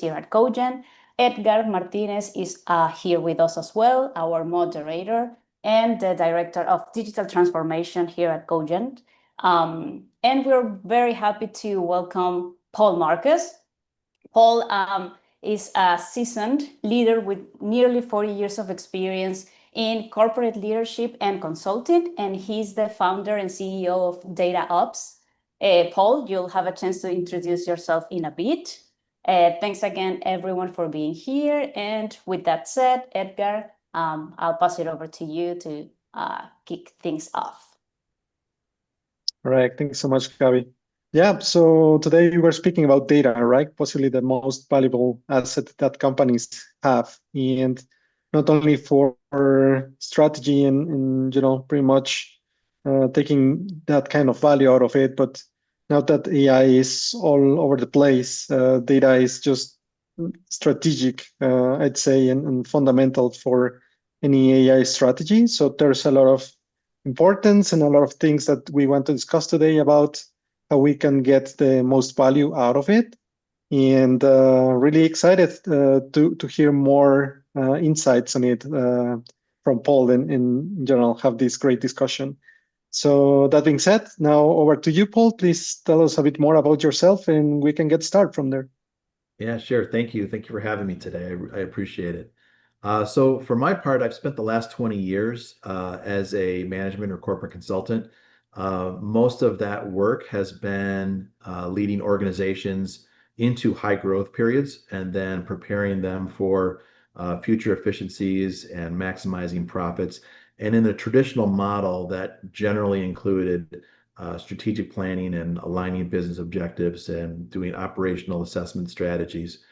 here at Cogent. Edgar Martinez is here with us as well, our moderator and the Director of Digital Transformation here at Cogent. And we're very happy to welcome Paul Marcus. Paul is a seasoned leader with nearly 40 years of experience in corporate leadership and consulting, and he's the founder and CEO of DataOps. Paul, you'll have a chance to introduce yourself in a bit. Thanks again, everyone, for being here. And with that said, Edgar, I'll pass it over to you to kick things off. All right, thanks so much, Gabi. Yeah, so today we're speaking about data, right? Possibly the most valuable asset that companies have, and not only for strategy and pretty much taking that kind of value out of it, but now that AI is all over the place, data is just strategic, I'd say, and fundamental for any AI strategy. So there's a lot of importance and a lot of things that we want to discuss today about how we can get the most value out of it. And really excited to hear more insights on it from Paul and in general, have this great discussion. So that being said, now over to you, Paul. Please tell us a bit more about yourself and we can get started from there. Yeah, sure. Thank you. Thank you for having me today. I appreciate it. So for my part, I've spent the last 20 years as a management or corporate consultant. Most of that work has been leading organizations into high growth periods and then preparing them for future efficiencies and maximizing profits. And in the traditional model, that generally included strategic planning and aligning business objectives and doing operational assessment strategies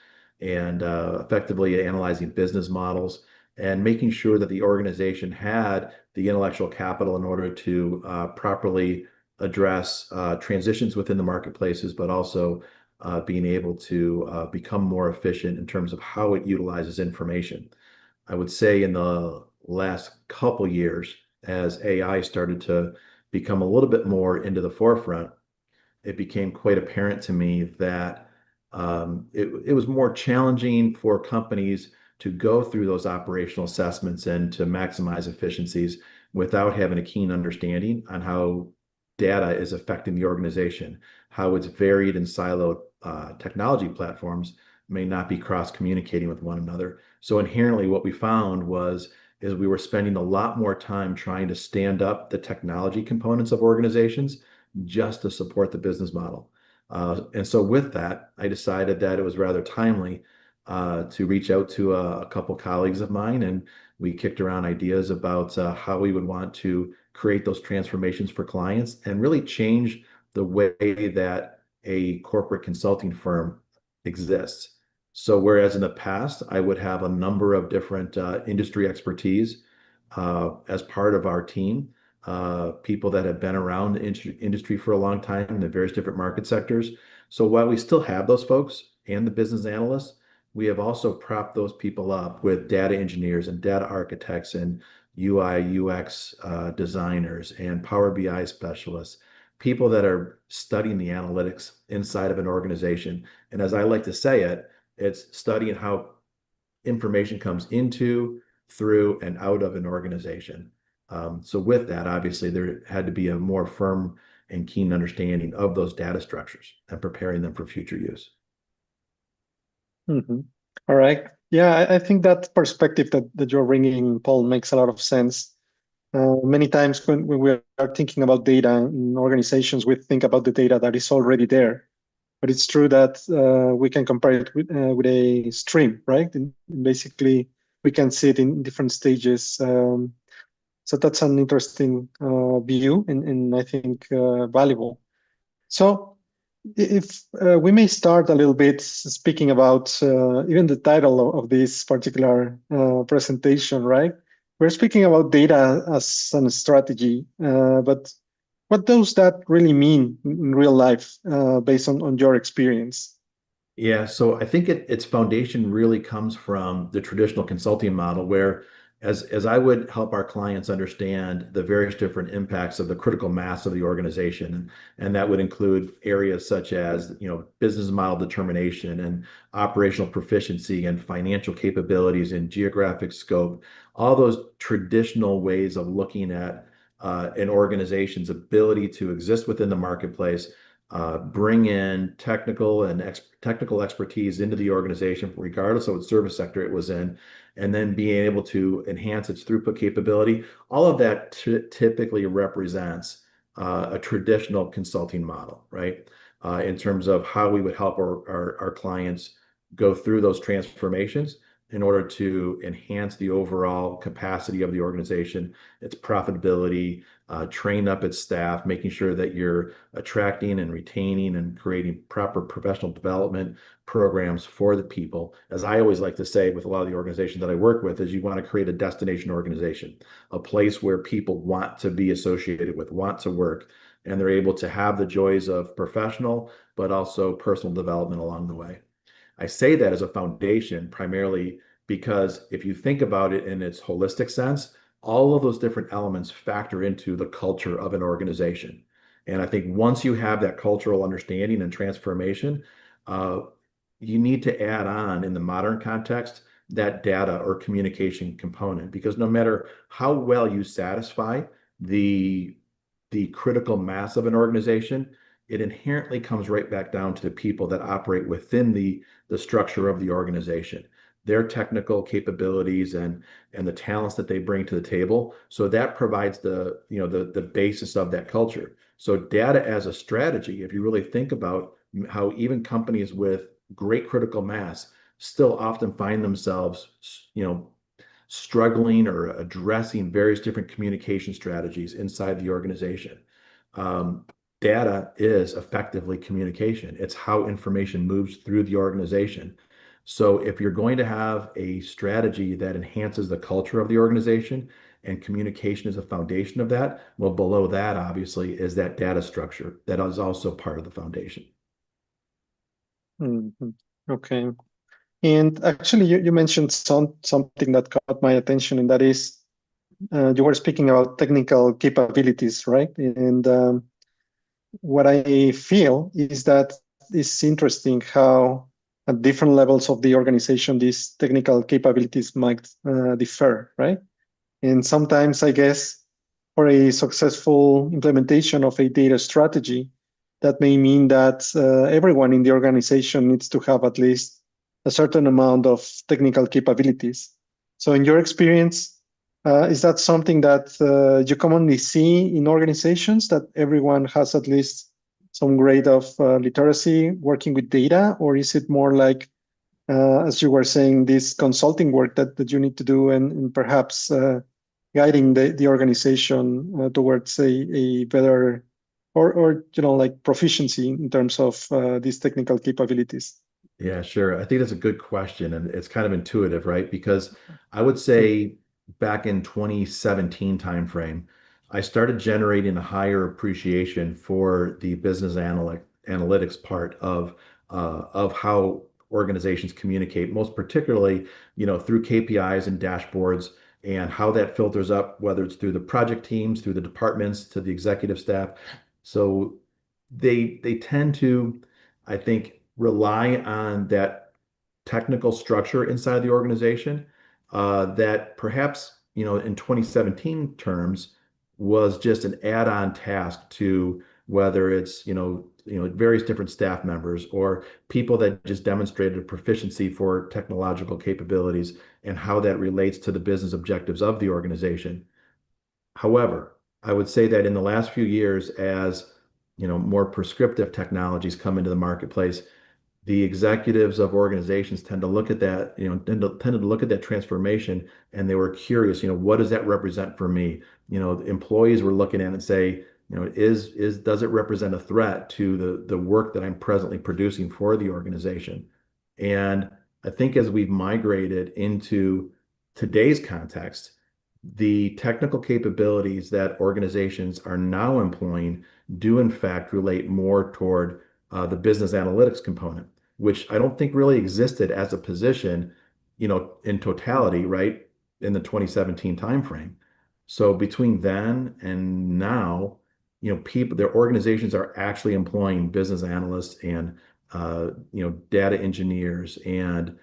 and effectively analyzing business models and making sure that the organization had the intellectual capital in order to properly address transitions within the marketplaces, but also being able to become more efficient in terms of how it utilizes information. I would say in the last couple years, as AI started to become a little bit more into the forefront, it became quite apparent to me that it was more challenging for companies to go through those operational assessments and to maximize efficiencies without having a keen understanding on how data is affecting the organization, how its varied and siloed technology platforms may not be cross-communicating with one another. So inherently what we found is we were spending a lot more time trying to stand up the technology components of organizations just to support the business model. And so with that, I decided that it was rather timely to reach out to a couple colleagues of mine, and we kicked around ideas about how we would want to create those transformations for clients and really change the way that a corporate consulting firm exists. So whereas in the past, I would have a number of different industry expertise as part of our team, people that have been around the industry for a long time in the various different market sectors. So while we still have those folks and the business analysts, we have also propped those people up with data engineers and data architects and UI, UX designers and Power BI specialists, people that are studying the analytics inside of an organization. And as I like to say it, it's studying how information comes into, through, and out of an organization. So with that, obviously, there had to be a more firm and keen understanding of those data structures and preparing them for future use. Mm-hmm. All right. Yeah, I think that perspective that you're bringing, Paul, makes a lot of sense. Many times when we are thinking about data in organizations, we think about the data that is already there. But it's true that we can compare it with a stream, right? And basically, we can see it in different stages. So that's an interesting view and I think valuable. So if we may start a little bit speaking about even the title of this particular presentation, right? We're speaking about data as a strategy, but what does that really mean in real life based on your experience? Yeah, so I think its foundation really comes from the traditional consulting model where as I would help our clients understand the various different impacts of the critical mass of the organization, and that would include areas such as, business model determination and operational proficiency and financial capabilities and geographic scope, all those traditional ways of looking at an organization's ability to exist within the marketplace, bring in technical expertise into the organization, regardless of what service sector it was in, and then being able to enhance its throughput capability. All of that typically represents a traditional consulting model, right? In terms of how we would help our clients go through those transformations in order to enhance the overall capacity of the organization, its profitability, train up its staff, making sure that you're attracting and retaining and creating proper professional development programs for the people. As I always like to say with a lot of the organizations that I work with, is you want to create a destination organization, a place where people want to be associated with, want to work, and they're able to have the joys of professional, but also personal development along the way. I say that as a foundation primarily because if you think about it in its holistic sense, all of those different elements factor into the culture of an organization. And I think once you have that cultural understanding and transformation, you need to add on in the modern context that data or communication component, because no matter how well you satisfy the critical mass of an organization, it inherently comes right back down to the people that operate within the structure of the organization, their technical capabilities and the talents that they bring to the table. So that provides the basis of that culture. So data as a strategy, if you really think about how even companies with great critical mass still often find themselves, struggling or addressing various different communication strategies inside the organization. Data is effectively communication. It's how information moves through the organization. So if you're going to have a strategy that enhances the culture of the organization and communication is a foundation of that, well, below that, obviously, is that data structure that is also part of the foundation. Mhm. Okay. And actually, you mentioned something that caught my attention, and that is you were speaking about technical capabilities, right? And what I feel is that it's interesting how at different levels of the organization, these technical capabilities might differ, right? And sometimes, I guess, for a successful implementation of a data strategy, that may mean that everyone in the organization needs to have at least a certain amount of technical capabilities. So in your experience, is that something that you commonly see in organizations, that everyone has at least some grade of literacy working with data? Or is it more like, as you were saying, this consulting work that you need to do and perhaps guiding the organization towards a better or like proficiency in terms of these technical capabilities? Yeah, sure. I think that's a good question, and it's kind of intuitive, right? Because I would say back in 2017 timeframe, I started generating a higher appreciation for the business analytics part of how organizations communicate, most particularly, through KPIs and dashboards, and how that filters up, whether it's through the project teams, through the departments, to the executive staff. So they tend to, I think, rely on that technical structure inside the organization that perhaps, in 2017 terms, was just an add-on task to whether it's, various different staff members or people that just demonstrated a proficiency for technological capabilities and how that relates to the business objectives of the organization. However, I would say that in the last few years, as more prescriptive technologies come into the marketplace, the executives of organizations tend to look at that, tended to look at that transformation, and they were curious, what does that represent for me? The employees were looking at it and say, does it represent a threat to the work that I'm presently producing for the organization? And I think as we've migrated into today's context, the technical capabilities that organizations are now employing do in fact relate more toward the business analytics component, which I don't think really existed as a position, in totality, right? in the 2017 timeframe. So between then and now, their organizations are actually employing business analysts and data engineers and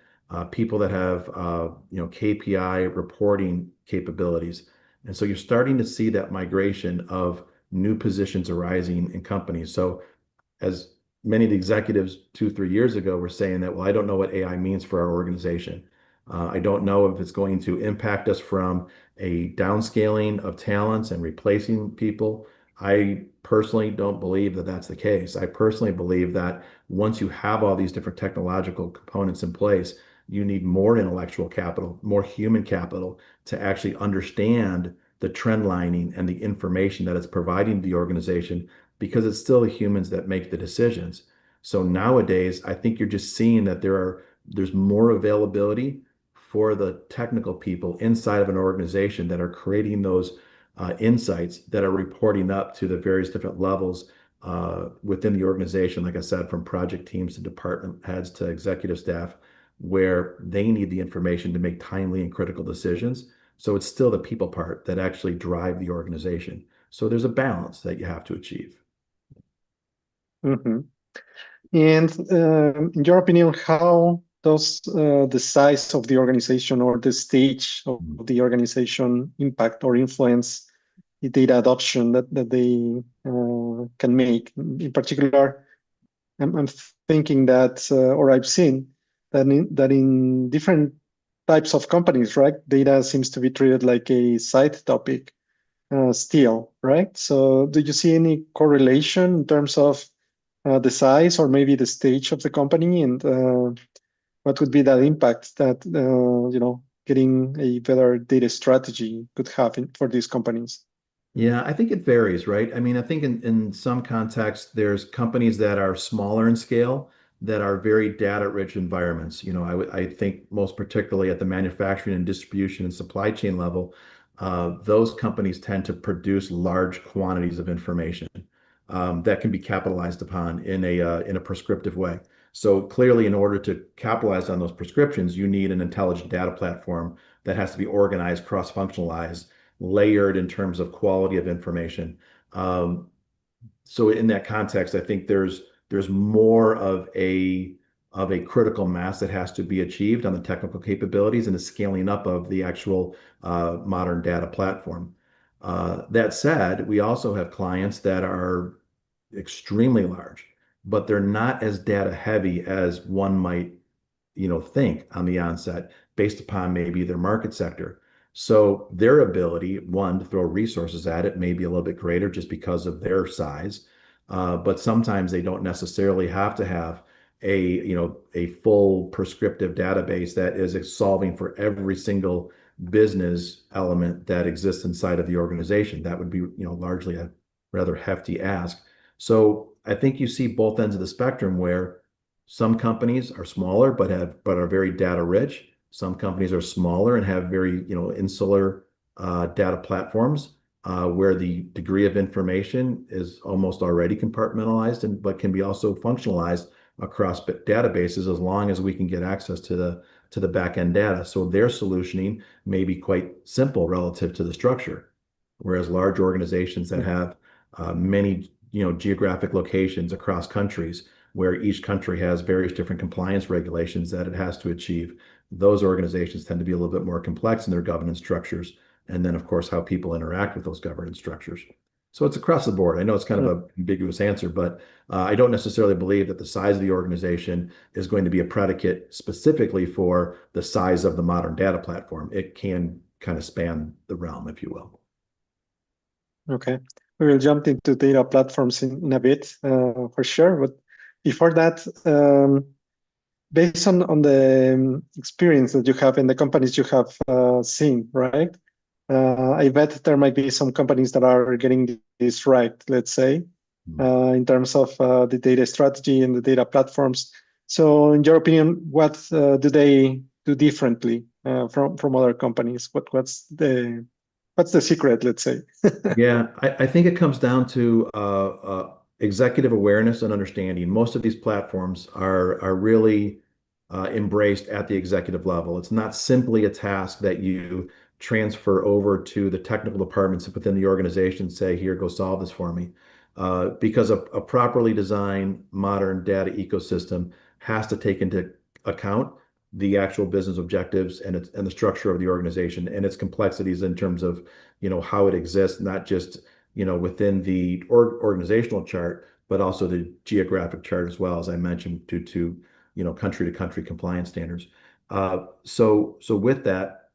people that have KPI reporting capabilities. And so you're starting to see that migration of new positions arising in companies. So as many of the executives 2, 3 years ago were saying that, well, I don't know what AI means for our organization. I don't know if it's going to impact us from a downscaling of talents and replacing people. I personally don't believe that that's the case. I personally believe that once you have all these different technological components in place, you need more intellectual capital, more human capital to actually understand the trend lining and the information that it's providing to the organization, because it's still the humans that make the decisions. So nowadays, I think you're just seeing that there's more availability for the technical people inside of an organization that are creating those insights that are reporting up to the various different levels within the organization. Like I said, from project teams to department heads to executive staff, where they need the information to make timely and critical decisions. So it's still the people part that actually drive the organization. So there's a balance that you have to achieve. Mm-hmm. And in your opinion, how does the size of the organization or the stage of the organization impact or influence the data adoption that they can make? In particular, I'm thinking that, or I've seen that in different types of companies, right, data seems to be treated like a side topic still, right? So do you see any correlation in terms of the size or maybe the stage of the company, and what would be that impact that getting a better data strategy could have for these companies? Yeah, I think it varies, right? I mean, I think in some contexts, there's companies that are smaller in scale that are very data-rich environments. I think most particularly at the manufacturing and distribution and supply chain level, those companies tend to produce large quantities of information that can be capitalized upon in a prescriptive way. So clearly, in order to capitalize on those prescriptions, you need an intelligent data platform that has to be organized, cross-functionalized, layered in terms of quality of information. So in that context, I think there's more of a critical mass that has to be achieved on the technical capabilities and the scaling up of the actual modern data platform. That said, we also have clients that are extremely large, but they're not as data heavy as one might think on the onset based upon maybe their market sector. So their ability, one, to throw resources at it may be a little bit greater just because of their size. But sometimes they don't necessarily have to have a full prescriptive database that is solving for every single business element that exists inside of the organization. That would be, largely a rather hefty ask. So I think you see both ends of the spectrum, where some companies are smaller but are very data rich. Some companies are smaller and have very insular data platforms where the degree of information is almost already compartmentalized, but can be also functionalized across databases as long as we can get access to the back end data. So their solutioning may be quite simple relative to the structure, whereas large organizations that have many geographic locations across countries, where each country has various different compliance regulations that it has to achieve, those organizations tend to be a little bit more complex in their governance structures. And then, of course, how people interact with those governance structures. So it's across the board. I know it's kind of an ambiguous answer, but I don't necessarily believe that the size of the organization is going to be a predicate specifically for the size of the modern data platform. It can kind of span the realm, if you will. Okay. We will jump into data platforms in a bit, for sure. But before that, based on the experience that you have in the companies you have seen, right? I bet there might be some companies that are getting this right, let's say, in terms of the data strategy and the data platforms. So in your opinion, what do they do differently from other companies? What's the secret, let's say? Yeah, I think it comes down to executive awareness and understanding. Most of these platforms are really embraced at the executive level. It's not simply a task that you transfer over to the technical departments within the organization, say, here, go solve this for me. Because a properly designed modern data ecosystem has to take into account the actual business objectives and the structure of the organization and its complexities in terms of, how it exists, not just, within the organizational chart, but also the geographic chart as well, as I mentioned, due to, country to country compliance standards. So with that,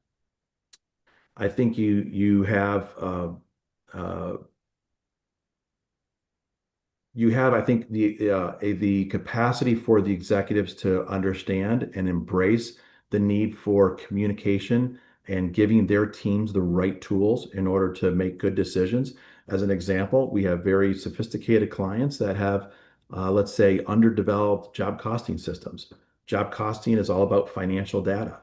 I think you have I think, the capacity for the executives to understand and embrace the need for communication and giving their teams the right tools in order to make good decisions. As an example, we have very sophisticated clients that have, let's say, underdeveloped job costing systems. Job costing is all about financial data.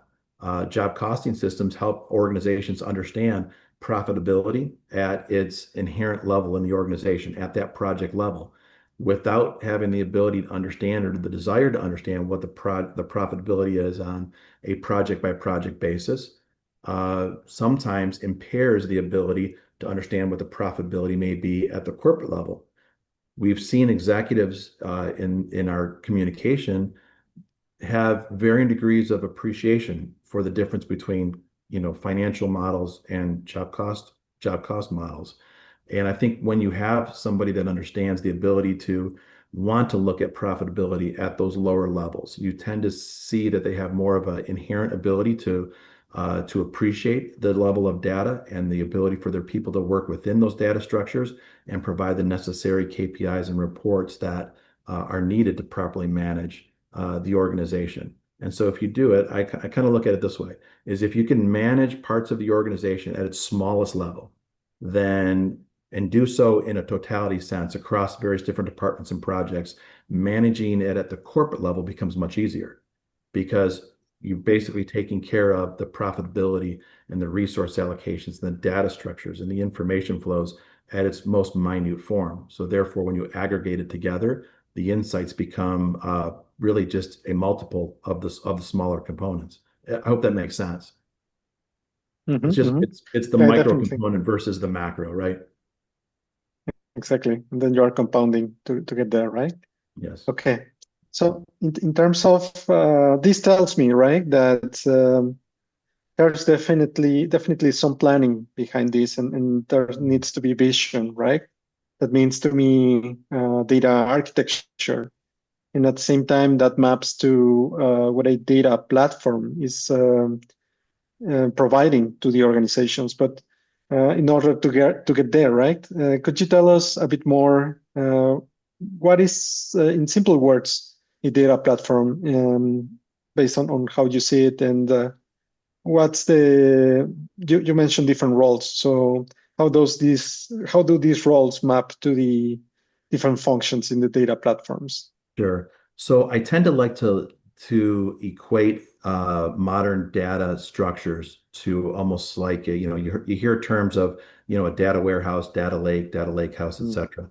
Job costing systems help organizations understand profitability at its inherent level in the organization, at that project level, without having the ability to understand or the desire to understand what the profitability is on a project by project basis. Sometimes impairs the ability to understand what the profitability may be at the corporate level. We've seen executives in our communication have varying degrees of appreciation for the difference between, financial models and job cost models. And I think when you have somebody that understands the ability to want to look at profitability at those lower levels, you tend to see that they have more of an inherent ability to appreciate the level of data and the ability for their people to work within those data structures and provide the necessary KPIs and reports that are needed to properly manage the organization. And so if you do it, I kind of look at it this way, is if you can manage parts of the organization at its smallest level, then and do so in a totality sense across various different departments and projects, managing it at the corporate level becomes much easier because you're basically taking care of the profitability and the resource allocations, and the data structures and the information flows at its most minute form. So therefore, when you aggregate it together, the insights become really just a multiple of the smaller components. I hope that makes sense. It's just it's the Yeah, micro definitely. component versus the macro, right? Exactly. And then you are compounding to get there, right? Yes. Okay. So in terms of this tells me, right, that there's definitely some planning behind this, and there needs to be vision, right? That means to me data architecture, and at the same time that maps to what a data platform is providing to the organizations. But in order to get there, right? Could you tell us a bit more? What is, in simple words, a data platform, based on how you see it, and what's the? You mentioned different roles. So how do these roles map to the different functions in the data platforms? Sure. So I tend to like to equate modern data structures to almost like you hear terms of a data warehouse, data lake house, etc.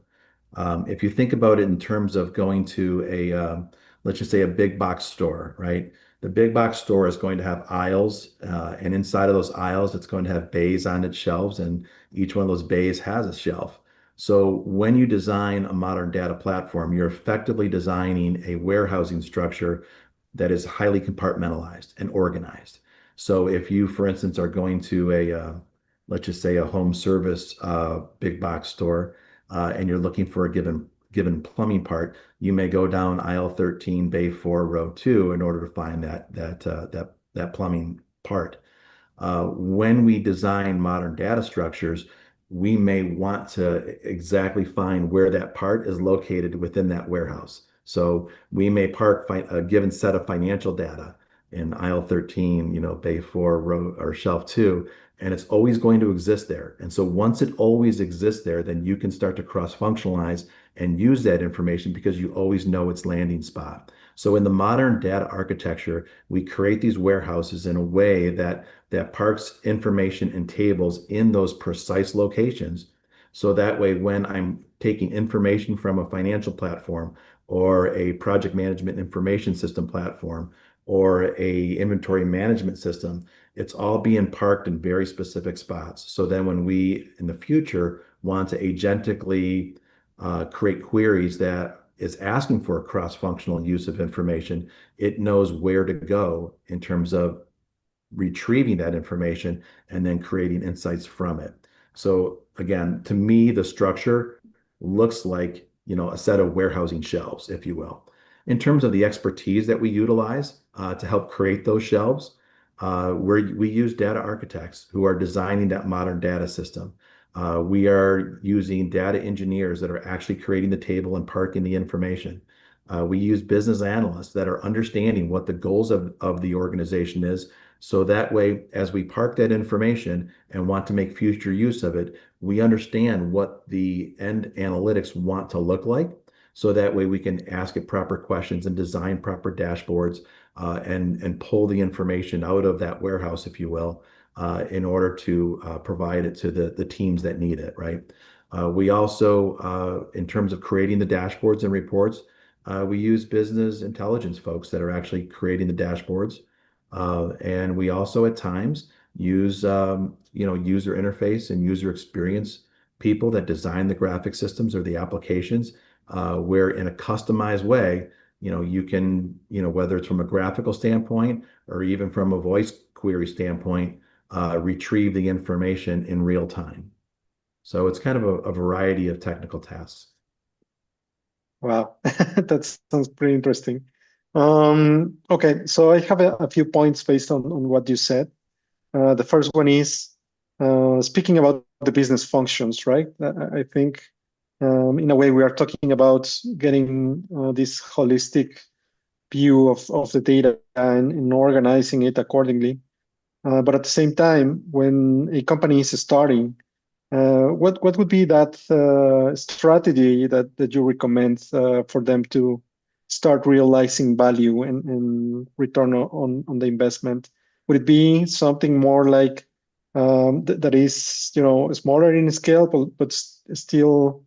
If you think about it in terms of going to let's just say a big box store, right? The big box store is going to have aisles, and inside of those aisles, it's going to have bays on its shelves, and each one of those bays has a shelf. So when you design a modern data platform, you're effectively designing a warehousing structure that is highly compartmentalized and organized. So if you, for instance, are going to let's just say a home service big box store, and you're looking for a given plumbing part, you may go down aisle 13, bay 4, row 2 in order to find that plumbing part. When we design modern data structures, we may want to exactly find where that part is located within that warehouse. So we may park a given set of financial data in aisle 13, bay 4, row or shelf 2, and it's always going to exist there. And so once it always exists there, then you can start to cross-functionalize and use that information because you always know its landing spot. So in the modern data architecture, we create these warehouses in a way that parks information and tables in those precise locations. So that way, when I'm taking information from a financial platform or a project management information system platform or a inventory management system, it's all being parked in very specific spots. So then when we, in the future, want to agentically create queries that is asking for a cross-functional use of information, it knows where to go in terms of retrieving that information and then creating insights from it. So again, to me, the structure looks like, a set of warehousing shelves, if you will. In terms of the expertise that we utilize to help create those shelves, we use data architects who are designing that modern data system. We are using data engineers that are actually creating the table and parking the information. We use business analysts that are understanding what the goals of the organization is. So that way, as we park that information and want to make future use of it, we understand what the end analytics want to look like. So that way we can ask it proper questions and design proper dashboards and pull the information out of that warehouse, if you will, in order to provide it to the teams that need it, right? We also, in terms of creating the dashboards and reports, we use business intelligence folks that are actually creating the dashboards. And we also at times use, user interface and user experience people that design the graphic systems or the applications, where in a customized way, you can, whether it's from a graphical standpoint or even from a voice query standpoint, retrieve the information in real time. So it's kind of a variety of technical tasks. Wow, that sounds pretty interesting. Okay, so I have a few points based on what you said. The first one is speaking about the business functions, right? I think in a way we are talking about getting this holistic view of the data and organizing it accordingly. But at the same time, when a company is starting, what would be that strategy that you recommend for them to start realizing value and return on the investment? Would it be something more like that is smaller in scale, but still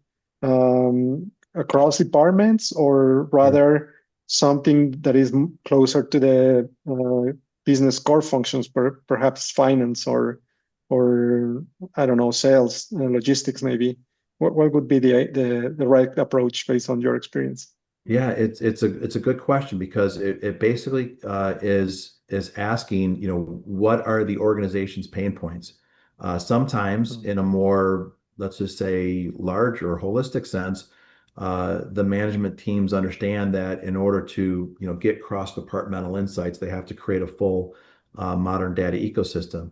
across departments, or rather something that is closer to the business core functions, perhaps finance or I don't know, sales, logistics maybe? What would be the right approach based on your experience? Yeah, it's a good question because it basically is asking, what are the organization's pain points? Sometimes in a more, let's just say, large or holistic sense, the management teams understand that in order to, get cross-departmental insights, they have to create a full modern data ecosystem.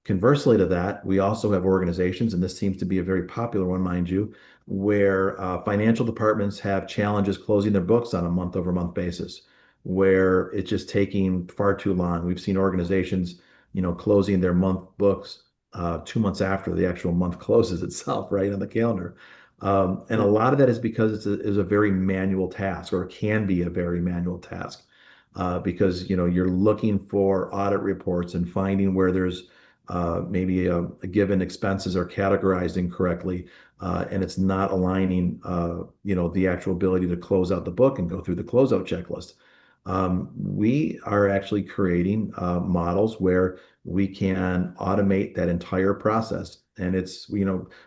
Conversely to that, we also have organizations, and this seems to be a very popular one, mind you, where financial departments have challenges closing their books on a month-over-month basis, where it's just taking far too long. We've seen organizations, closing their month books 2 months after the actual month closes itself, right, on the calendar. And a lot of that is because it's a very manual task, or it can be a very manual task, because you're looking for audit reports and finding where there's maybe a given expenses are categorized incorrectly, and it's not aligning, the actual ability to close out the book and go through the closeout checklist. We are actually creating models where we can automate that entire process. And it's,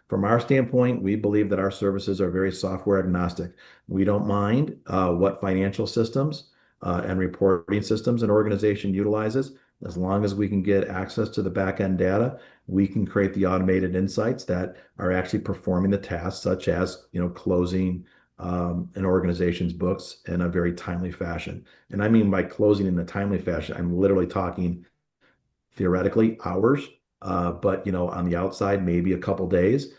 from our standpoint, we believe that our services are very software agnostic. We don't mind what financial systems and reporting systems an organization utilizes. As long as we can get access to the back-end data, we can create the automated insights that are actually performing the tasks, such as, closing an organization's books in a very timely fashion. And I mean by closing in a timely fashion, I'm literally talking theoretically hours, but on the outside, maybe a couple days,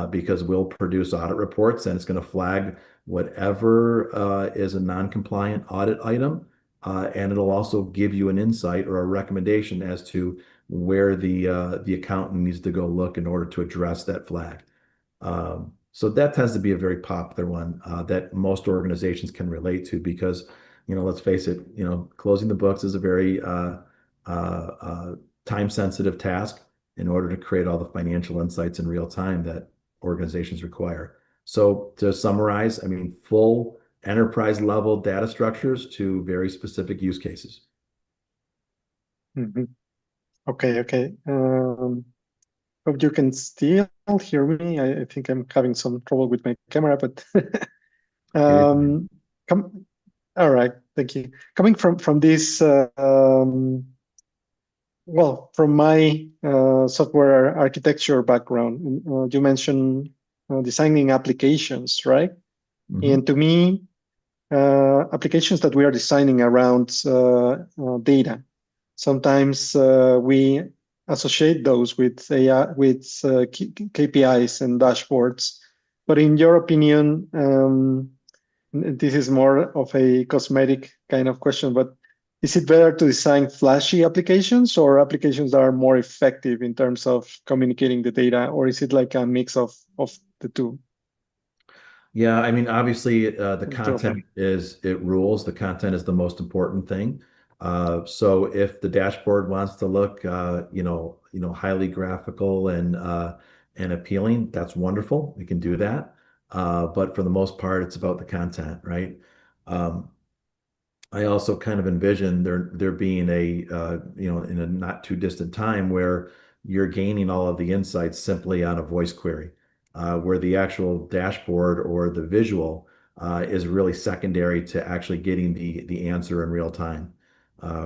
because we'll produce audit reports and it's going to flag whatever is a non-compliant audit item. And it'll also give you an insight or a recommendation as to where the accountant needs to go look in order to address that flag. So that tends to be a very popular one that most organizations can relate to because, let's face it, closing the books is a very time-sensitive task in order to create all the financial insights in real time that organizations require. So to summarize, I mean, full enterprise level data structures to very specific use cases. Mhm. Okay. Hope you can still hear me. I think I'm having some trouble with my camera, but It is. come. All right, thank you. Coming from this, well, from my software architecture background, you mentioned designing applications, right? Mhm. And to me, applications that we are designing around data. Sometimes we associate those with AI, with KPIs and dashboards. But in your opinion, this is more of a cosmetic kind of question, but is it better to design flashy applications or applications that are more effective in terms of communicating the data, or is it like a mix of the two? Yeah, I mean, obviously, the Jonathan. content it rules. The content is the most important thing. So if the dashboard wants to look, highly graphical and appealing, that's wonderful. We can do that. But for the most part, it's about the content, right? Um, I also kind of envision there being in a not too distant time where you're gaining all of the insights simply on a voice query, where the actual dashboard or the visual is really secondary to actually getting the answer in real time,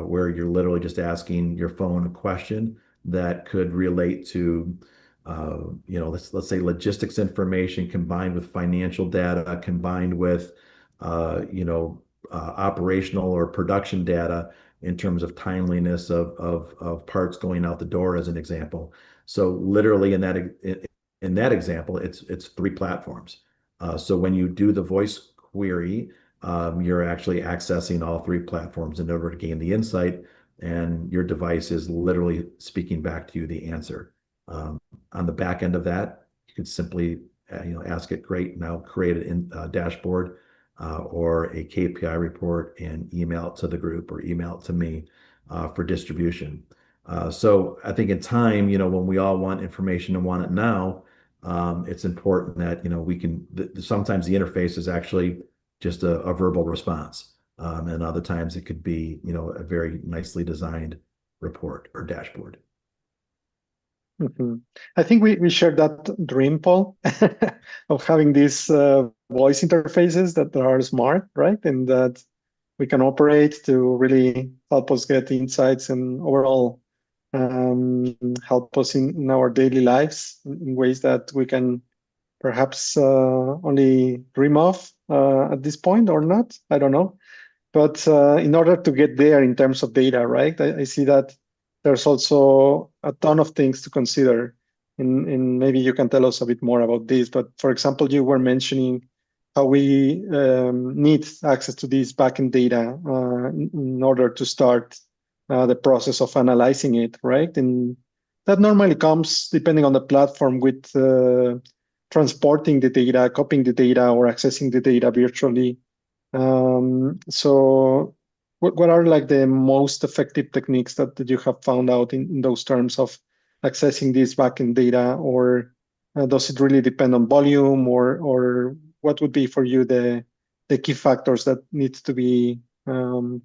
where you're literally just asking your phone a question that could relate to, let's say logistics information combined with financial data, combined with, operational or production data in terms of timeliness of parts going out the door, as an example. So literally in that example, it's three platforms. So when you do the voice query, you're actually accessing all three platforms in order to gain the insight, and your device is literally speaking back to you the answer. On the back end of that, you could simply ask it, great, now create a dashboard or a KPI report and email it to the group or email it to me for distribution. So I think in time, when we all want information and want it now, it's important that, we can, sometimes the interface is actually just a verbal response. And other times it could be, a very nicely designed report or dashboard. Mhm. I think we shared that dream, Paul, of having these voice interfaces that are smart, right? And that we can operate to really help us get insights and overall help us in our daily lives in ways that we can perhaps only dream of at this point or not. I don't know. But in order to get there in terms of data, right, I see that there's also a ton of things to consider. And maybe you can tell us a bit more about this. But for example, you were mentioning how we need access to this backend data in order to start the process of analyzing it, right? And that normally comes, depending on the platform, with transporting the data, copying the data, or accessing the data virtually. So what are like the most effective techniques that you have found out in those terms of accessing this backend data, or does it really depend on volume, or what would be for you the key factors that needs to be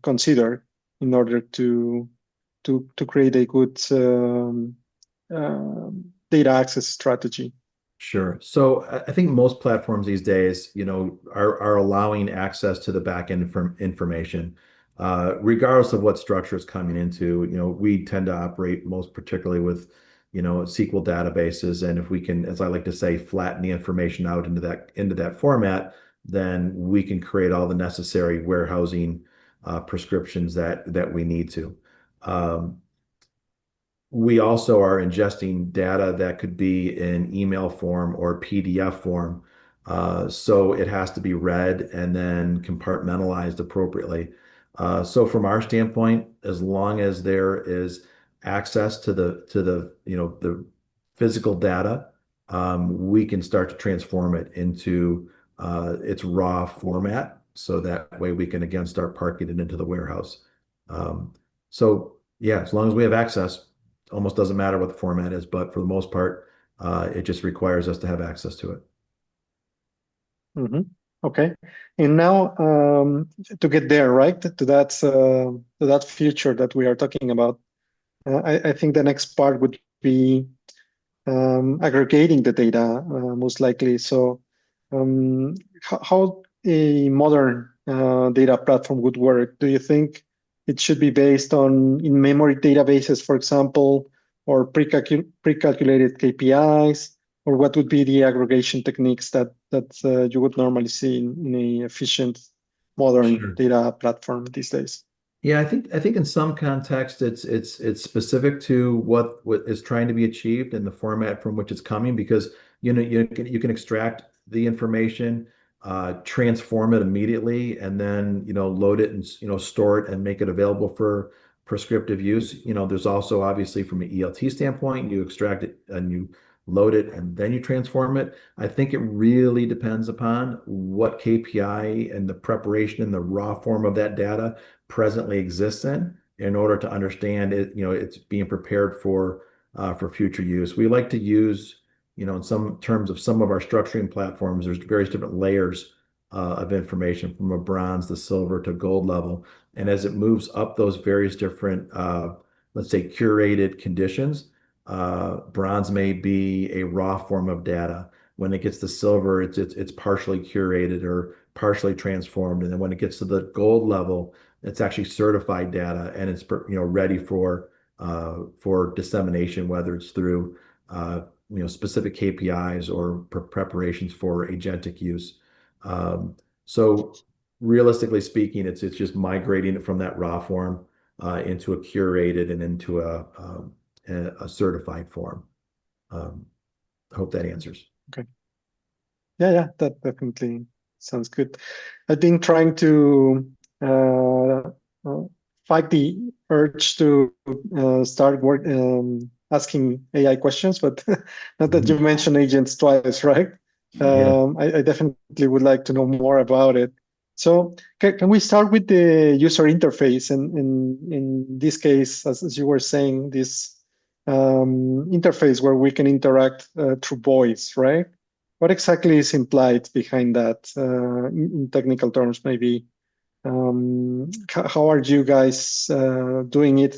considered in order to create a good data access strategy? Sure. So I think most platforms these days, are allowing access to the backend from information, regardless of what structure it's coming into. We tend to operate most particularly with, SQL databases, and if we can, as I like to say, flatten the information out into that format, then we can create all the necessary warehousing prescriptions that we need to. We also are ingesting data that could be in email form or PDF form. So it has to be read and then compartmentalized appropriately. So from our standpoint, as long as there is access to the physical data, we can start to transform it into its raw format. So that way we can again start parking it into the warehouse. So yeah, as long as we have access, almost doesn't matter what the format is, but for the most part, it just requires us to have access to it. Mm-hmm. Okay. And now to get there, right, to that future that we are talking about, I think the next part would be aggregating the data, most likely. So how a modern data platform would work? Do you think it should be based on in-memory databases, for example, or pre-calculated KPIs? Or what would be the aggregation techniques that you would normally see in a efficient modern Sure. data platform these days? Yeah, I think in some context it's specific to what is trying to be achieved and the format from which it's coming because you can extract the information, transform it immediately, and then load it and store it and make it available for prescriptive use. There's also obviously from an ELT standpoint, you extract it and you load it and then you transform it. I think it really depends upon what KPI and the preparation and the raw form of that data presently exists in order to understand it, it's being prepared for future use. We like to use, in some terms of some of our structuring platforms, there's various different layers of information from a bronze to silver to gold level. And as it moves up those various different, let's say, curated conditions, bronze may be a raw form of data. When it gets to silver, it's partially curated or partially transformed. And then when it gets to the gold level, it's actually certified data and it's ready for dissemination, whether it's through specific KPIs or preparations for agentic use. So realistically speaking, it's just migrating it from that raw form into a curated and into a certified form. I hope that answers. Okay. Yeah, that definitely sounds good. I've been trying to fight the urge to start asking AI questions, but not that you mentioned agents twice, right? Yeah. I definitely would like to know more about it. So can we start with the user interface? And in this case, as you were saying, this interface where we can interact through voice, right? What exactly is implied behind that in technical terms, maybe? How are you guys doing it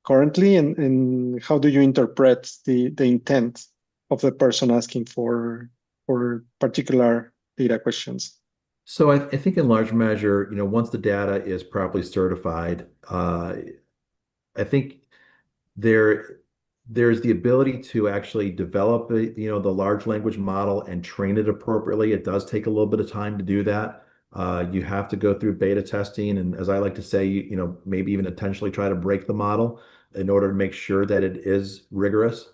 currently, and how do you interpret the intent of the person asking for particular data questions? So I think in large measure, once the data is properly certified, I think there there's the ability to actually develop the large language model and train it appropriately. It does take a little bit of time to do that. You have to go through beta testing, and as I like to say, maybe even intentionally try to break the model in order to make sure that it is rigorous.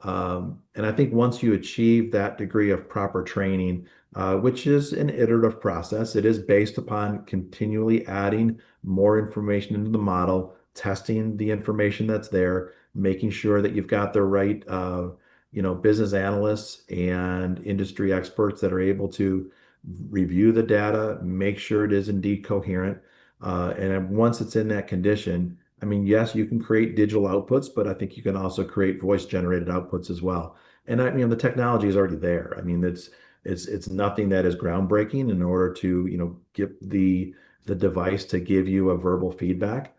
And I think once you achieve that degree of proper training, which is an iterative process, it is based upon continually adding more information into the model, testing the information that's there, making sure that you've got the right, business analysts and industry experts that are able to review the data, make sure it is indeed coherent. And then once it's in that condition, I mean, yes, you can create digital outputs, but I think you can also create voice generated outputs as well. And I mean, the technology is already there. I mean, it's nothing that is groundbreaking in order to, get the device to give you a verbal feedback.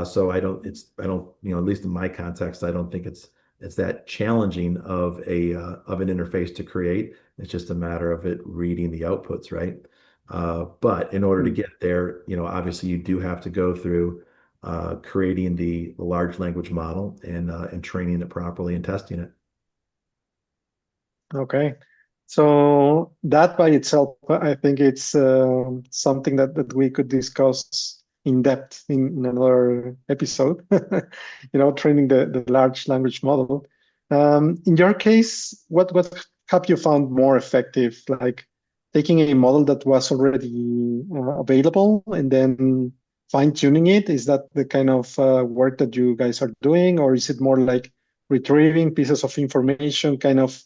So I don't, at least in my context, I don't think it's that challenging of an interface to create. It's just a matter of it reading the outputs, right? But in order to get there, obviously you do have to go through creating the large language model and training it properly and testing it. Okay. So that by itself, I think it's something that we could discuss in depth in another episode, training the large language model. In your case, what have you found more effective, like taking a model that was already available and then fine-tuning it? Is that the kind of work that you guys are doing, or is it more like retrieving pieces of information kind of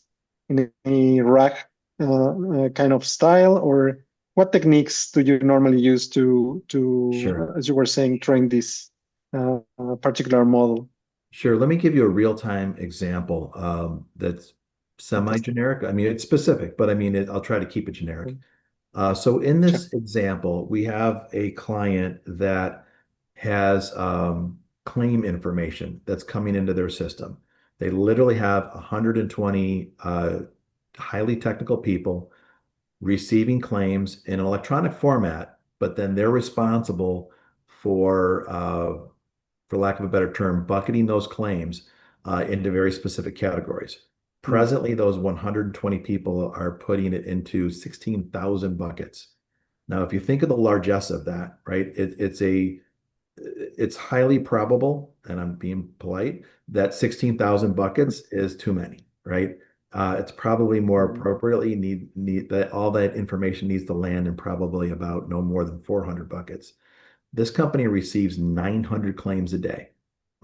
in a rack kind of style, or what techniques do you normally use to Sure. as you were saying, train this particular model? Sure. Let me give you a real-time example that's Fantastic. semi-generic. I mean, it's specific, but I mean, I'll try to keep it generic. Mm. So in Sure. this example, we have a client that has claim information that's coming into their system. They literally have 120 highly technical people receiving claims in an electronic format, but then they're responsible for lack of a better term, bucketing those claims into very specific categories. Presently, those 120 people are putting it into 16,000 buckets. Now, if you think of the largesse of that, right, it's highly probable, and I'm being polite, that 16,000 buckets is too many, right? It's probably more appropriately need that all that information needs to land in probably about no more than 400 buckets. This company receives 900 claims a day,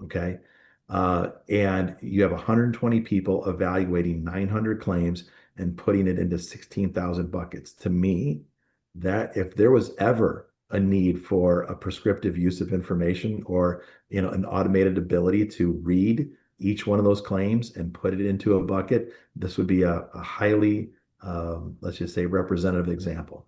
okay? And you have 120 people evaluating 900 claims and putting it into 16,000 buckets. To me, that if there was ever a need for a prescriptive use of information or an automated ability to read each one of those claims and put it into a bucket, this would be a highly, let's just say, representative example.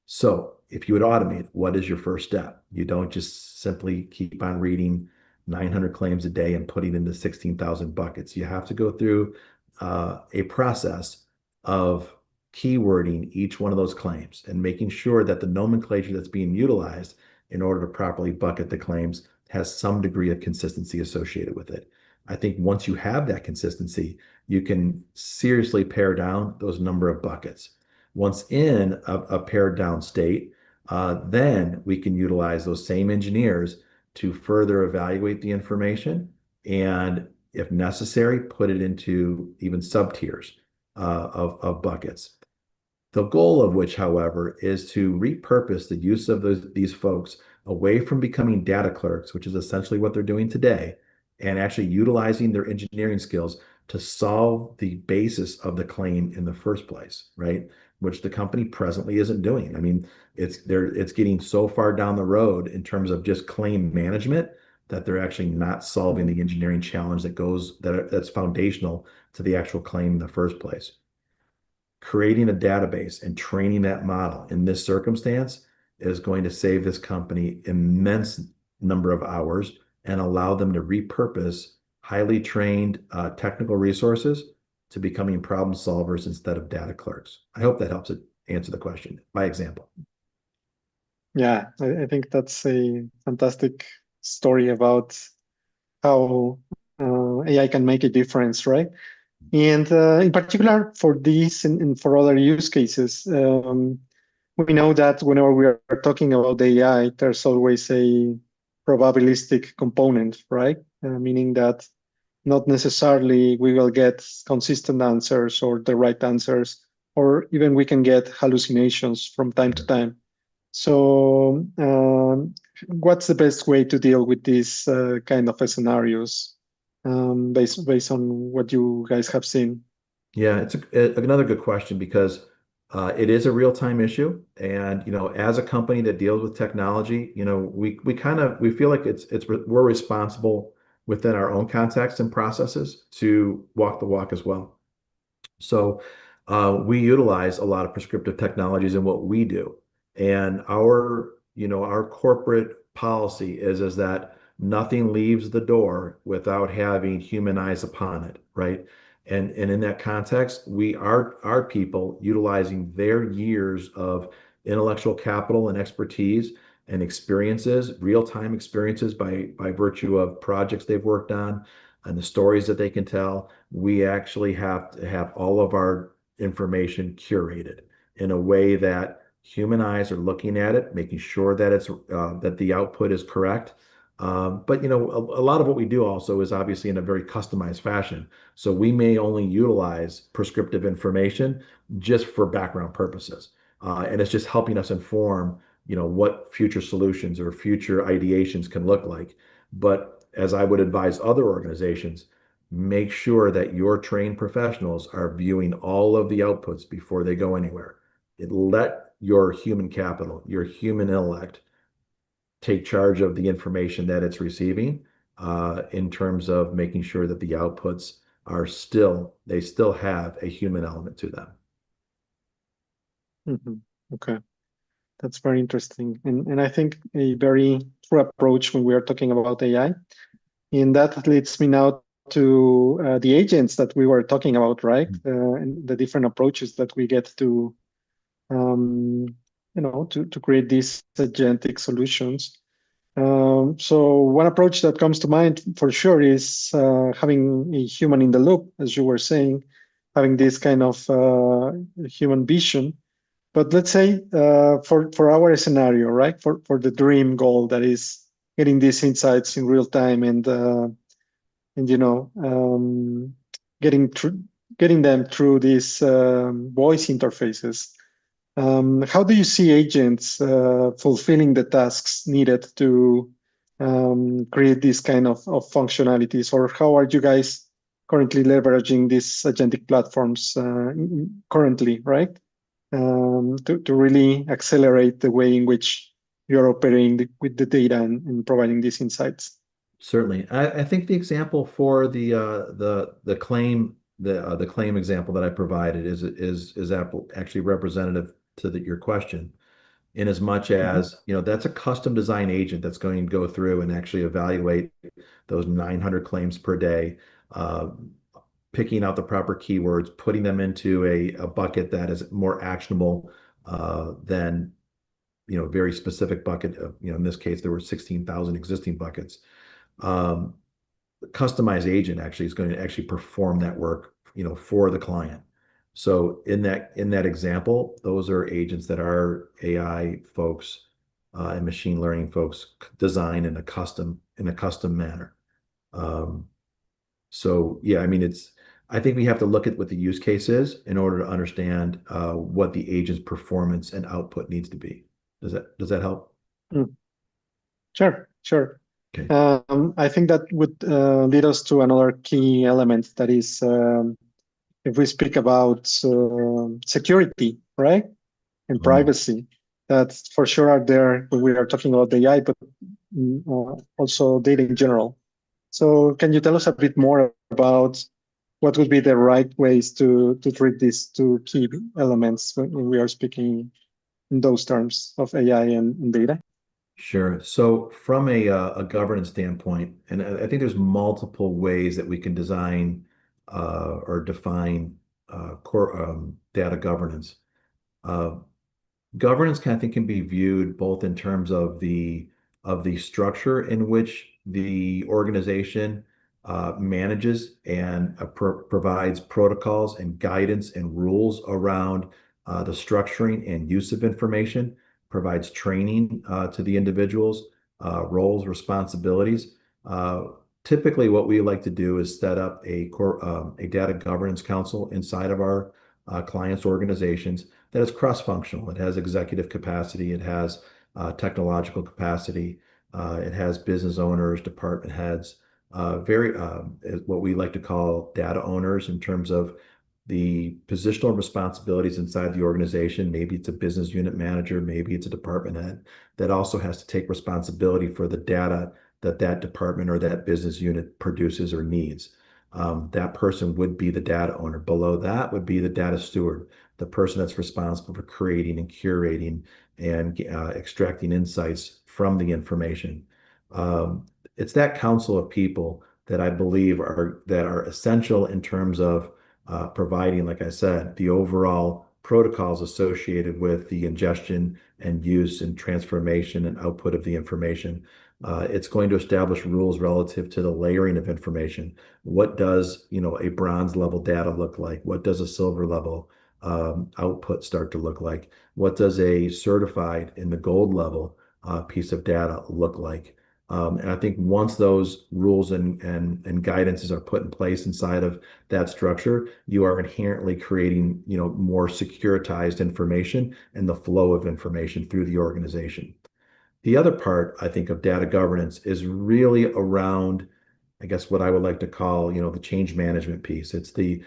So if you would automate, what is your first step? You don't just simply keep on reading 900 claims a day and putting into 16,000 buckets. You have to go through a process of keywording each one of those claims and making sure that the nomenclature that's being utilized in order to properly bucket the claims has some degree of consistency associated with it. I think once you have that consistency, you can seriously pare down those number of buckets. Once in a pared down state, then we can utilize those same engineers to further evaluate the information and, if necessary, put it into even sub-tiers of buckets. The goal of which, however, is to repurpose the use of these folks away from becoming data clerks, which is essentially what they're doing today, and actually utilizing their engineering skills to solve the basis of the claim in the first place, right? Which the company presently isn't doing. I mean, it's getting so far down the road in terms of just claim management that they're actually not solving the engineering challenge that's foundational to the actual claim in the first place. Creating a database and training that model in this circumstance is going to save this company immense number of hours and allow them to repurpose highly trained technical resources to becoming problem solvers instead of data clerks. I hope that helps answer the question by example. Yeah, I think that's a fantastic story about how AI can make a difference, right? And in particular for this and for other use cases, we know that whenever we are talking about AI, there's always a probabilistic component, right? Meaning that not necessarily we will get consistent answers or the right answers, or even we can get hallucinations from time to time. So what's the best way to deal with these kind of scenarios based on what you guys have seen? Yeah, it's another good question because it is a real-time issue. And, as a company that deals with technology, we feel like we're responsible within our own context and processes to walk the walk as well. So we utilize a lot of prescriptive technologies in what we do. And our corporate policy is that nothing leaves the door without having human eyes upon it, right? And in that context, we are our people utilizing their years of intellectual capital and expertise and experiences, real-time experiences by virtue of projects they've worked on and the stories that they can tell. We actually have to have all of our information curated in a way that human eyes are looking at it, making sure that that the output is correct. But a lot of what we do also is obviously in a very customized fashion. So we may only utilize prescriptive information just for background purposes. And it's just helping us inform, what future solutions or future ideations can look like. But as I would advise other organizations, make sure that your trained professionals are viewing all of the outputs before they go anywhere. Let your human capital, your human intellect, take charge of the information that it's receiving in terms of making sure that the outputs they still have a human element to them. Okay. That's very interesting. And I think a very true approach when we are talking about AI. And that leads me now to the agents that we were talking about, right? And the different approaches that we get to, to create these agentic solutions. So one approach that comes to mind for sure is having a human in the loop, as you were saying, having this kind of human vision. But let's say for our scenario, right, for the dream goal that is getting these insights in real time and getting getting them through these voice interfaces. How do you see agents fulfilling the tasks needed to create this kind of functionalities, or how are you guys currently leveraging these agentic platforms currently, right? To really accelerate the way in which you're operating with the data and providing these insights. Certainly. I think the example for the claim example that I provided is actually representative to your question, in as much as, that's a custom design agent that's going to go through and actually evaluate those 900 claims per day, picking out the proper keywords, putting them into a bucket that is more actionable than, very specific bucket of, in this case, there were 16,000 existing buckets. The customized agent actually is going to actually perform that work, for the client. So in that example, those are agents that our AI folks and machine learning folks design in a custom manner. So yeah, I mean, I think we have to look at what the use case is in order to understand what the agent's performance and output needs to be. Does that help? Sure. Okay. I think that would lead us to another key element, that is, if we speak about security, right, and privacy, that for sure are there when we are talking about AI, but also data in general. So can you tell us a bit more about what would be the right ways to treat these two key elements when we are speaking in those terms of AI and data? Sure. So from a governance standpoint, and I think there's multiple ways that we can design or define core data governance. Governance I think can be viewed both in terms of the structure in which the organization manages and provides protocols and guidance and rules around the structuring and use of information, provides training to the individuals, roles, responsibilities. Typically, what we like to do is set up a data governance council inside of our clients' organizations that is cross-functional. It has executive capacity, it has technological capacity, it has business owners, department heads, what we like to call data owners in terms of the positional responsibilities inside the organization. Maybe it's a business unit manager, maybe it's a department head that also has to take responsibility for the data that department or that business unit produces or needs. That person would be the data owner. Below that would be the data steward, the person that's responsible for creating and curating and extracting insights from the information. It's that council of people that I believe are essential in terms of providing, like I said, the overall protocols associated with the ingestion and use and transformation and output of the information. It's going to establish rules relative to the layering of information. What does, a bronze level data look like? What does a silver level output start to look like? What does a certified in the gold level piece of data look like? And I think once those rules and guidances are put in place inside of that structure, you are inherently creating, more securitized information and the flow of information through the organization. The other part, I think, of data governance is really around, I guess, what I would like to call, the change management piece. It's the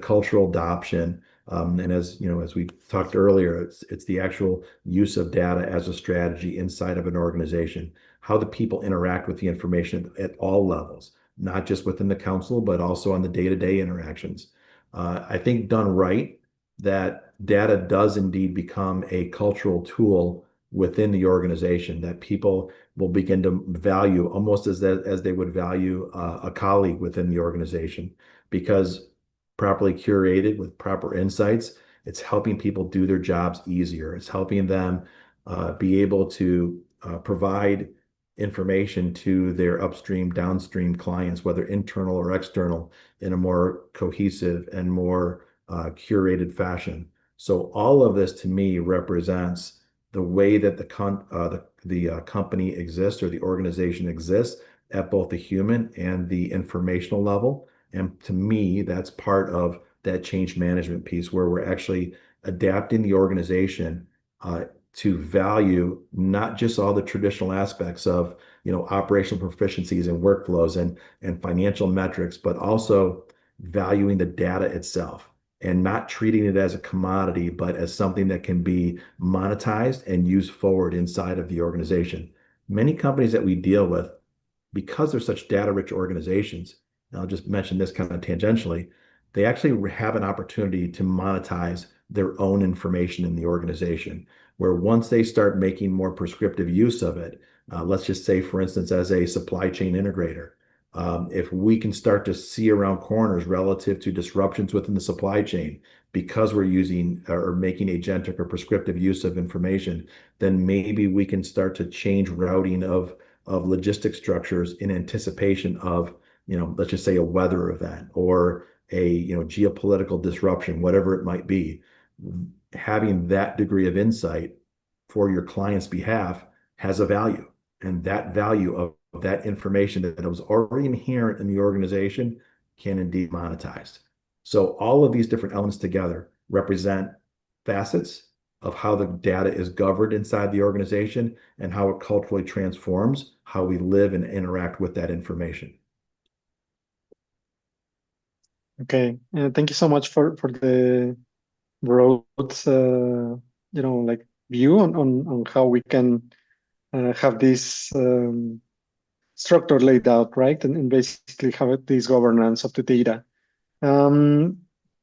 cultural adoption, and as we talked earlier, it's the actual use of data as a strategy inside of an organization. How the people interact with the information at all levels, not just within the council, but also on the day-to-day interactions. I think done right, that data does indeed become a cultural tool within the organization that people will begin to value almost as they would value a colleague within the organization, because properly curated with proper insights, it's helping people do their jobs easier. It's helping them be able to provide information to their upstream, downstream clients, whether internal or external, in a more cohesive and more curated fashion. So all of this to me represents the way that the company exists, or the organization exists, at both the human and the informational level. And to me, that's part of that change management piece, where we're actually adapting the organization to value not just all the traditional aspects of, operational proficiencies and workflows and financial metrics, but also valuing the data itself, and not treating it as a commodity, but as something that can be monetized and used forward inside of the organization. Many companies that we deal with, because they're such data-rich organizations, and I'll just mention this kind of tangentially, they actually have an opportunity to monetize their own information in the organization, where once they start making more prescriptive use of it, let's just say, for instance, as a supply chain integrator, if we can start to see around corners relative to disruptions within the supply chain, because we're using or making agentic or prescriptive use of information, then maybe we can start to change routing of logistic structures in anticipation of, let's just say, a weather event or a geopolitical disruption, whatever it might be. Having that degree of insight for your client's behalf has a value, and that value of that information that was already inherent in the organization can indeed be monetized. So all of these different elements together represent facets of how the data is governed inside the organization, and how it culturally transforms how we live and interact with that information. Okay, thank you so much for the broad view on how we can have this structure laid out, right? And basically have this governance of the data.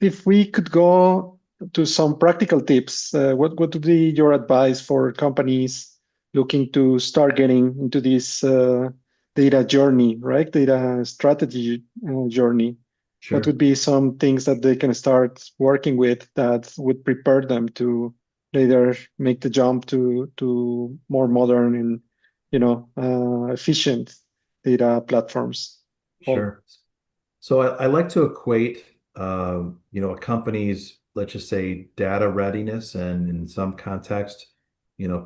If we could go to some practical tips, what would be your advice for companies looking to start getting into this data journey, right? Data strategy journey. Sure. What would be some things that they can start working with that would prepare them to later make the jump to more modern and efficient data platforms? Sure. So I like to equate, a company's, let's just say, data readiness, and in some context,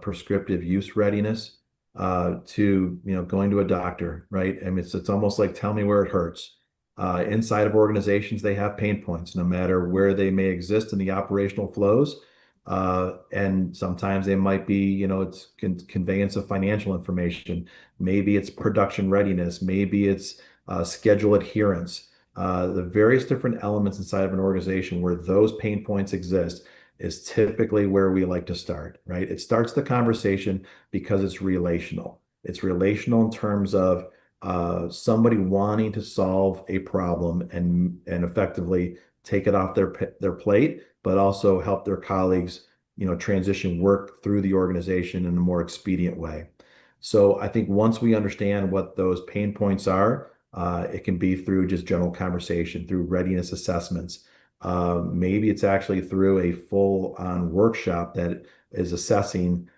prescriptive use readiness, to, going to a doctor, right? I mean, it's almost like, tell me where it hurts. Inside of organizations, they have pain points, no matter where they may exist in the operational flows. And sometimes they might be, it's conveyance of financial information. Maybe it's production readiness. Maybe it's schedule adherence. The various different elements inside of an organization where those pain points exist is typically where we like to start, right? It starts the conversation because it's relational. It's relational in terms of somebody wanting to solve a problem and effectively take it off their plate, but also help their colleagues, transition work through the organization in a more expedient way. So I think once we understand what those pain points are, it can be through just general conversation, through readiness assessments. Maybe it's actually through a full-on workshop that is assessing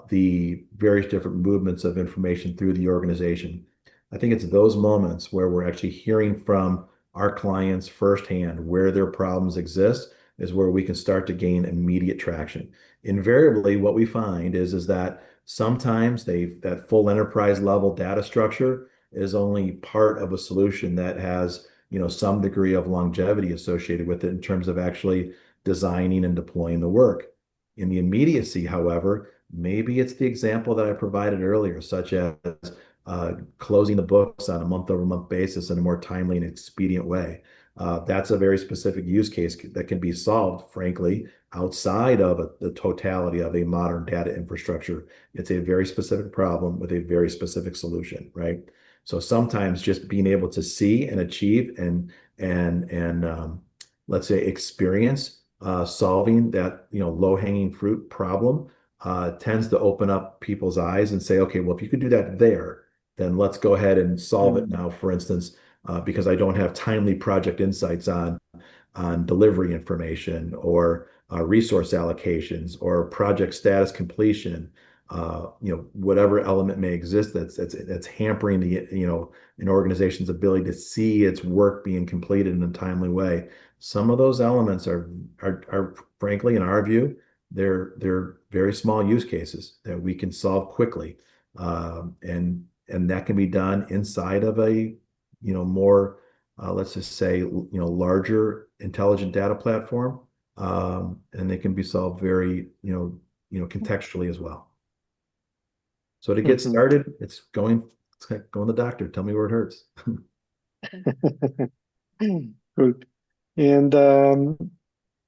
the various different movements of information through the organization. I think it's those moments where we're actually hearing from our clients firsthand where their problems exist, is where we can start to gain immediate traction. Invariably, what we find is that sometimes that full enterprise level data structure is only part of a solution that has, some degree of longevity associated with it in terms of actually designing and deploying the work. In the immediacy, however, maybe it's the example that I provided earlier, such as closing the books on a month-over-month basis in a more timely and expedient way. That's a very specific use case that can be solved, frankly, outside of the totality of a modern data infrastructure. It's a very specific problem with a very specific solution, right? So sometimes just being able to see and achieve and let's say experience solving that low-hanging fruit problem tends to open up people's eyes and say, okay, well, if you could do that there, then let's go ahead and solve it now, for instance, because I don't have timely project insights on delivery information or resource allocations or project status completion, whatever element may exist that's hampering an organization's ability to see its work being completed in a timely way. Some of those elements are frankly, in our view, they're very small use cases that we can solve quickly, and that can be done inside of a more let's just say larger intelligent data platform, and they can be solved very contextually as well. So to get started, it's like going to the doctor. Tell me where it hurts. Good. And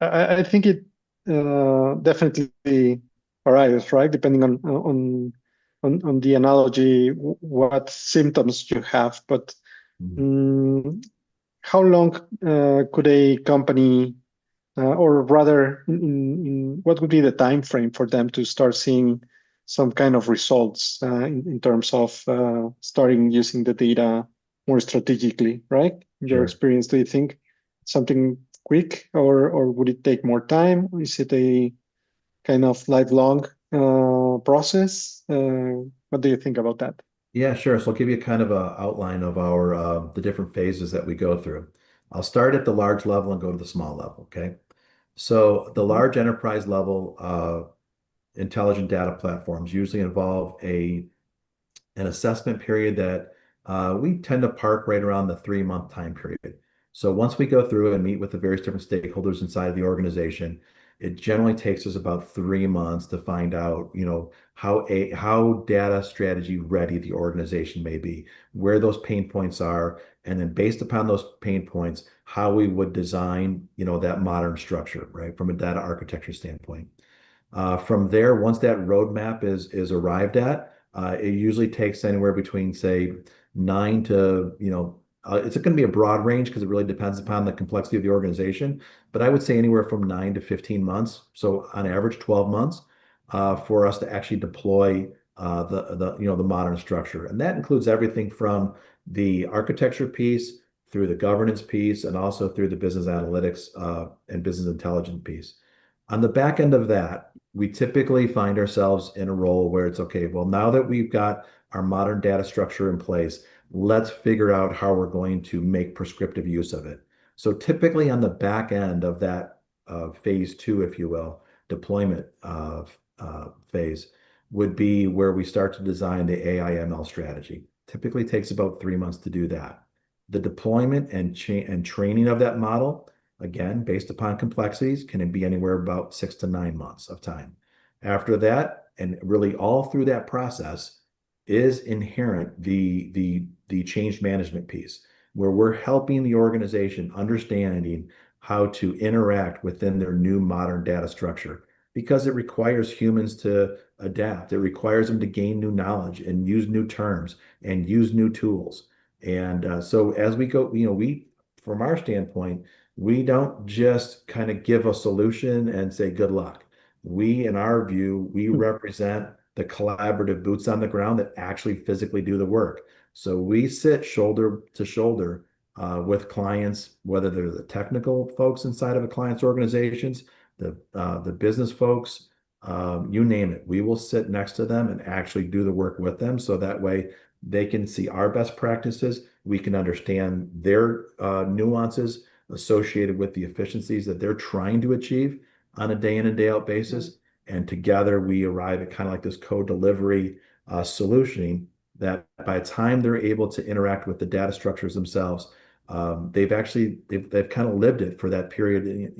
I think it definitely varies, right? Depending on the analogy, what symptoms you have. But how long could a company, or rather, what would be the time frame for them to start seeing some kind of results in terms of starting using the data more strategically, right? In your experience, do you think something quick, or would it take more time? Is it a kind of lifelong process? What do you think about that? Yeah, sure. So I'll give you kind of an outline of our the different phases that we go through. I'll start at the large level and go to the small level. Okay. So the large enterprise level intelligent data platforms usually involve an assessment period that we tend to park right around the 3-month time period. So once we go through and meet with the various different stakeholders inside of the organization, it generally takes us about 3 months to find out, how data strategy ready the organization may be, where those pain points are, and then based upon those pain points, how we would design, that modern structure, right, from a data architecture standpoint. From there, once that roadmap is arrived at, it usually takes anywhere between, say, 9 to, it's going to be a broad range because it really depends upon the complexity of the organization. But I would say anywhere from 9 to 15 months. So on average, 12 months for us to actually deploy the modern structure. And that includes everything from the architecture piece through the governance piece and also through the business analytics and business intelligence piece. On the back end of that, we typically find ourselves in a role where it's okay, well, now that we've got our modern data structure in place, let's figure out how we're going to make prescriptive use of it. So typically on the back end of that phase 2, if you will, deployment phase would be where we start to design the AI ML strategy. Typically takes about 3 months to do that. The deployment and training of that model, again, based upon complexities, can be anywhere about 6 to 9 months of time. After that, and really all through that process, is inherent the change management piece, where we're helping the organization understanding how to interact within their new modern data structure, because it requires humans to adapt. It requires them to gain new knowledge and use new terms and use new tools. And so as we go, we, from our standpoint, we don't just kind of give a solution and say, good luck. We, in our view, we represent the collaborative boots on the ground that actually physically do the work. So we sit shoulder to shoulder with clients, whether they're the technical folks inside of a client's organizations, the business folks, you name it. We will sit next to them and actually do the work with them. So that way they can see our best practices. We can understand their nuances associated with the efficiencies that they're trying to achieve on a day in and day out basis. And together we arrive at kind of like this co-delivery solutioning that by the time they're able to interact with the data structures themselves, they've kind of lived it for that period.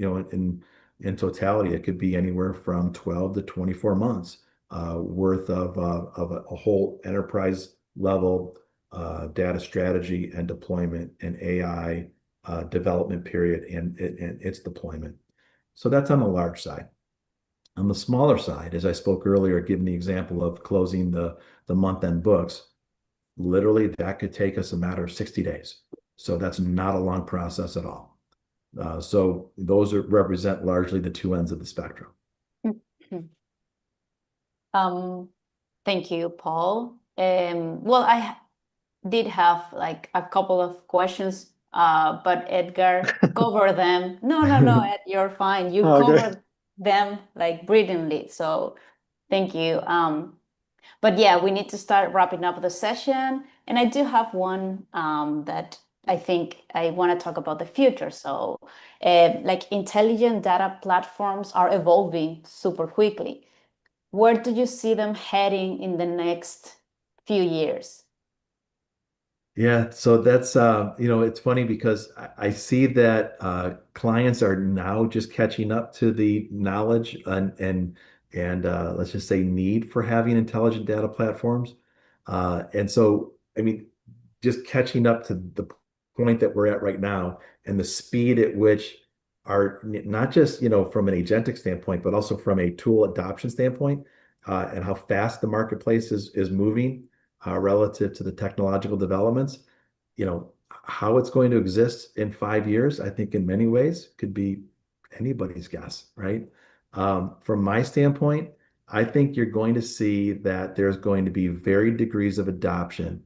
In totality, it could be anywhere from 12 to 24 months worth of a whole enterprise level data strategy and deployment and AI development period and its deployment. So that's on the large side. On the smaller side, as I spoke earlier, giving the example of closing the month-end books, literally that could take us a matter of 60 days. So that's not a long process at all. So those represent largely the two ends of the spectrum. Thank you, Paul. Well, I did have like a couple of questions, but Edgar covered them. No, Ed, you're fine. You Okay. covered them like brilliantly. So thank you. But yeah, we need to start wrapping up the session. And I do have one that I think I want to talk about the future. So, like intelligent data platforms are evolving super quickly. Where do you see them heading in the next few years? Yeah, so that's it's funny because I see that clients are now just catching up to the knowledge and let's just say need for having intelligent data platforms. And so, I mean, just catching up to the point that we're at right now and the speed at which are not just, from an agentic standpoint, but also from a tool adoption standpoint, and how fast the marketplace is moving relative to the technological developments, how it's going to exist in 5 years, I think in many ways could be anybody's guess, right? From my standpoint, I think you're going to see that there's going to be varied degrees of adoption,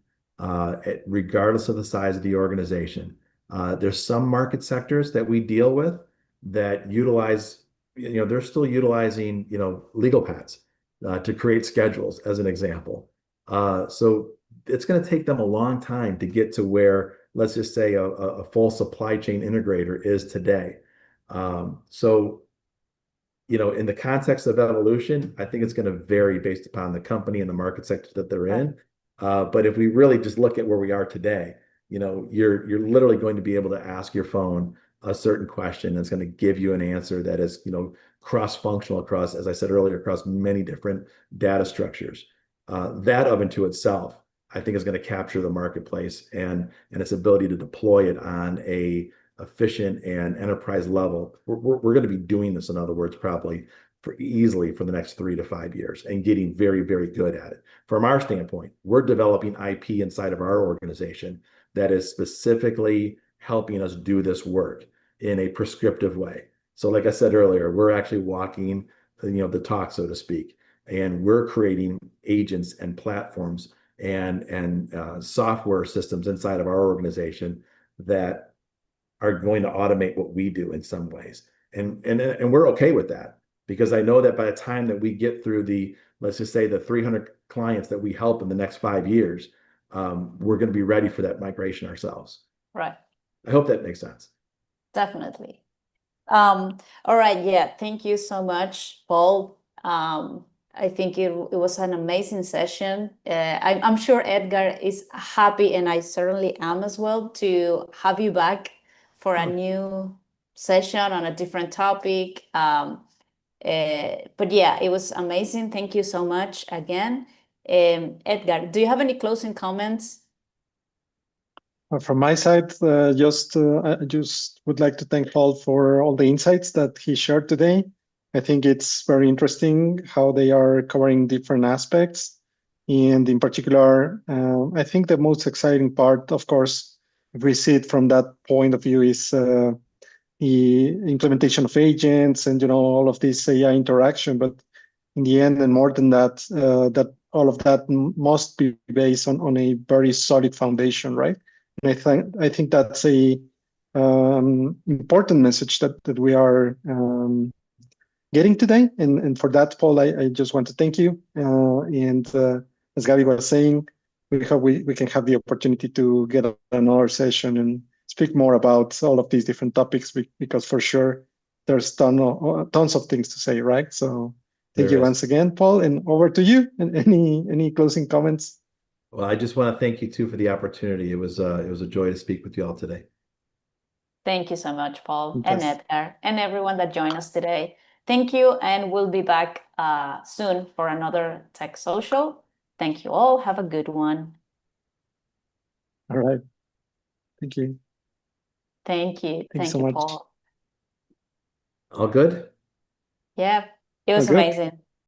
regardless of the size of the organization. There's some market sectors that we deal with that utilize, they're still utilizing, legal pads to create schedules, as an example. So it's going to take them a long time to get to where, let's just say, a full supply chain integrator is today. So, in the context of evolution, I think it's going to vary based upon the company and the market sector that they're in. But if we really just look at where we are today, you're literally going to be able to ask your phone a certain question that's going to give you an answer that is, cross-functional across, as I said earlier, across many different data structures. That of and to itself, I think, is going to capture the marketplace and its ability to deploy it on a efficient and enterprise level. We're going to be doing this, in other words, probably easily for the next 3 to 5 years and getting very, very good at it. From our standpoint, we're developing IP inside of our organization that is specifically helping us do this work in a prescriptive way. So like I said earlier, we're actually walking, the talk, so to speak, and we're creating agents and platforms and software systems inside of our organization that are going to automate what we do in some ways. And we're okay with that, because I know that by the time that we get through let's just say the 300 clients that we help in the next 5 years, we're going to be ready for that migration ourselves. Right. I hope that makes sense. Definitely. All right. Yeah. Thank you so much, Paul. I think it was an amazing session. I'm sure Edgar is happy, and I certainly am as well, to have you back for a new session on a different topic. But yeah, it was amazing. Thank you so much again. Edgar, do you have any closing comments? From my side, I just would like to thank Paul for all the insights that he shared today. I think it's very interesting how they are covering different aspects. And in particular, I think the most exciting part, of course, if we see it from that point of view, is the implementation of agents and all of this AI interaction. But in the end, and more than that, that all of that must be based on a very solid foundation, right? And I think that's a important message that we are getting today. And for that, Paul, I just want to thank you. And as Gabby was saying, we hope we can have the opportunity to get another session and speak more about all of these different topics, because for sure there's tons of things to say, right? So thank you once again, Paul, and over to you. And any closing comments? Well, I just want to thank you too for the opportunity. It was a joy to speak with you all today. Thank you so much, Paul, Yes. and Edgar, and everyone that joined us today. Thank you, and we'll be back soon for another Tech Social. Thank you all. Have a good one. All right. Thank you. Thank you. Thanks Thank so you, much. Paul. All good? Yeah, it was All good. amazing.